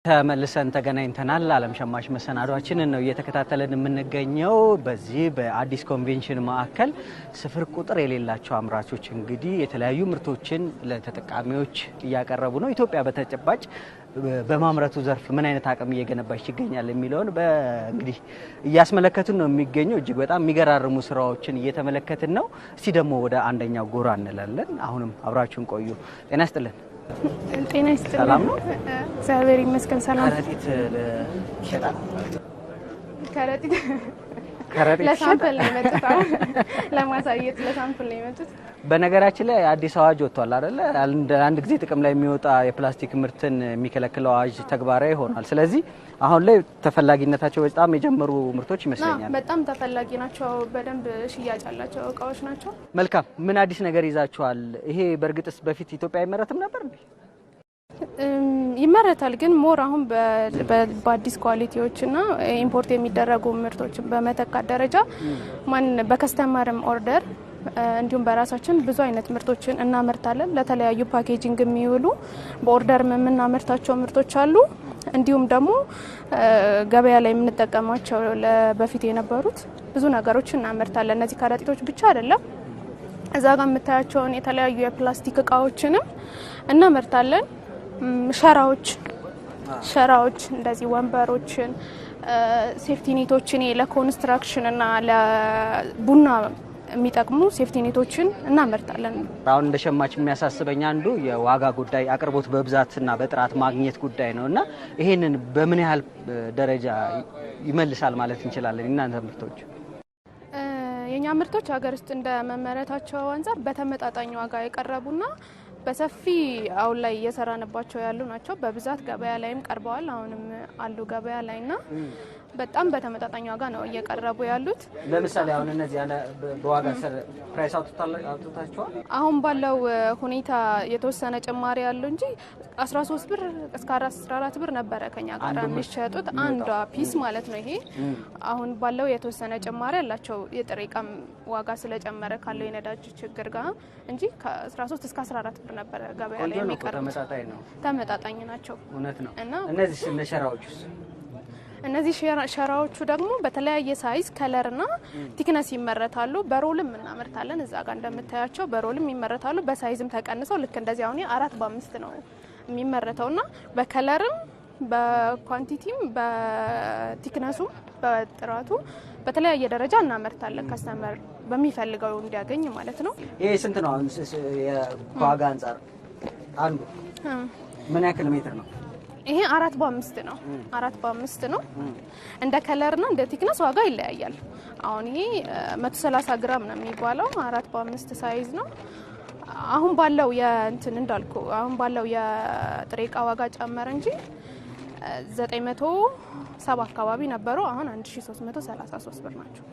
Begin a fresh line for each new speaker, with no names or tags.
ተመልሰን ተገናኝተናል። ዓለም ሸማች መሰናዷችንን ነው እየተከታተልን የምንገኘው። በዚህ በአዲስ ኮንቬንሽን ማዕከል ስፍር ቁጥር የሌላቸው አምራቾች እንግዲህ የተለያዩ ምርቶችን ለተጠቃሚዎች እያቀረቡ ነው። ኢትዮጵያ በተጨባጭ በማምረቱ ዘርፍ ምን አይነት አቅም እየገነባች ይገኛል የሚለውን እንግዲህ እያስመለከቱን ነው የሚገኘው። እጅግ በጣም የሚገራርሙ ስራዎችን እየተመለከትን ነው። እስቲ ደግሞ ወደ አንደኛው ጎራ እንላለን። አሁንም አብራችሁን ቆዩ። ጤና ይስጥልን።
ጤና ይስጥልን።
ሰላም ነው?
እግዚአብሔር ይመስገን ሰላም።
ከረጢት ይሸጣል?
ከረጢት ለሳምፕል ነው የመጡት። ለማሳየት ለሳምፕል ነው የመጡት።
በነገራችን ላይ አዲስ አዋጅ ወጥቷል አይደለ? አንድ ጊዜ ጥቅም ላይ የሚወጣ የፕላስቲክ ምርትን የሚከለክለው አዋጅ ተግባራዊ ሆኗል። ስለዚህ አሁን ላይ ተፈላጊነታቸው በጣም የጀመሩ ምርቶች ይመስለኛል።
በጣም ተፈላጊ ናቸው። በደንብ ሽያጭ ያላቸው እቃዎች ናቸው።
መልካም። ምን አዲስ ነገር ይዛችኋል? ይሄ በእርግጥስ በፊት ኢትዮጵያ አይመረትም ነበር እንዴ?
ይመረታል፣ ግን ሞር አሁን በአዲስ ኳሊቲዎችና ኢምፖርት የሚደረጉ ምርቶችን በመተካት ደረጃ በከስተመርም ኦርደር እንዲሁም በራሳችን ብዙ አይነት ምርቶችን እናመርታለን። ለተለያዩ ፓኬጂንግ የሚውሉ በኦርደር የምናመርታቸው ምርቶች አሉ። እንዲሁም ደግሞ ገበያ ላይ የምንጠቀማቸው በፊት የነበሩት ብዙ ነገሮች እናመርታለን። እነዚህ ከረጢቶች ብቻ አይደለም፣ እዛ ጋር የምታያቸውን የተለያዩ የፕላስቲክ እቃዎችንም እናመርታለን። ሸራዎች እንደዚህ ወንበሮችን፣ ሴፍቲ ኔቶችን ለኮንስትራክሽን እና ለቡና የሚጠቅሙ ሴፍቲ ኔቶችን እናመርታለን።
አሁን እንደ ሸማች የሚያሳስበኝ አንዱ የዋጋ ጉዳይ፣ አቅርቦት በብዛትና በጥራት ማግኘት ጉዳይ ነው እና ይሄንን በምን ያህል ደረጃ ይመልሳል ማለት እንችላለን? እናንተ ምርቶች
የኛ ምርቶች ሀገር ውስጥ እንደ መመረታቸው አንፃር በተመጣጣኝ ዋጋ የቀረቡና በሰፊ አሁን ላይ እየሰራንባቸው ያሉ ናቸው። በብዛት ገበያ ላይም ቀርበዋል። አሁንም አሉ ገበያ ላይና በጣም በተመጣጣኝ ዋጋ ነው እየቀረቡ ያሉት።
ለምሳሌ አሁን እነዚህ በዋጋ ፕራይስ አውጥታችኋል?
አሁን ባለው ሁኔታ የተወሰነ ጭማሪ ያለው እንጂ 13 ብር እስከ 14 ብር ነበረ ከኛ ጋር የሚሸጡት አንዷ ፒስ ማለት ነው። ይሄ አሁን ባለው የተወሰነ ጭማሪ ያላቸው የጥሬ ዕቃ ዋጋ ስለጨመረ ካለው የነዳጅ ችግር ጋር እንጂ ከ13 እስከ 14 ብር ነበረ ገበያ ላይ የሚቀርቡት። ተመጣጣኝ ናቸው።
እውነት ነው። እና እነዚህ ሸራዎችስ?
እነዚህ ሸራዎቹ ደግሞ በተለያየ ሳይዝ ከለርና ቲክነስ ይመረታሉ። በሮልም እናመርታለን። እዛ ጋር እንደምታያቸው በሮልም ይመረታሉ። በሳይዝም ተቀንሰው ልክ እንደዚህ አሁን 4 በ5 ነው የሚመረተውና በከለርም በኳንቲቲም በቲክነሱም በጥራቱ በተለያየ ደረጃ እናመርታለን። ከስተመር በሚፈልገው እንዲያገኝ ማለት ነው።
ይሄ ስንት ነው አሁን ከዋጋ አንፃር አንዱ ምን ያክል ሜትር ነው?
ይሄ 4 በ5 ነው። 4 በ5 ነው። እንደ ከለርና እንደ ቲክነስ ዋጋ ይለያያል። አሁን ይሄ 130 ግራም ነው የሚባለው 4 በ5 ሳይዝ ነው። አሁን ባለው አሁን ባለው የጥሬ ዕቃ ዋጋ ጨመረ እንጂ 970 አካባቢ ነበሩ። አሁን 1333 ብር ናቸው።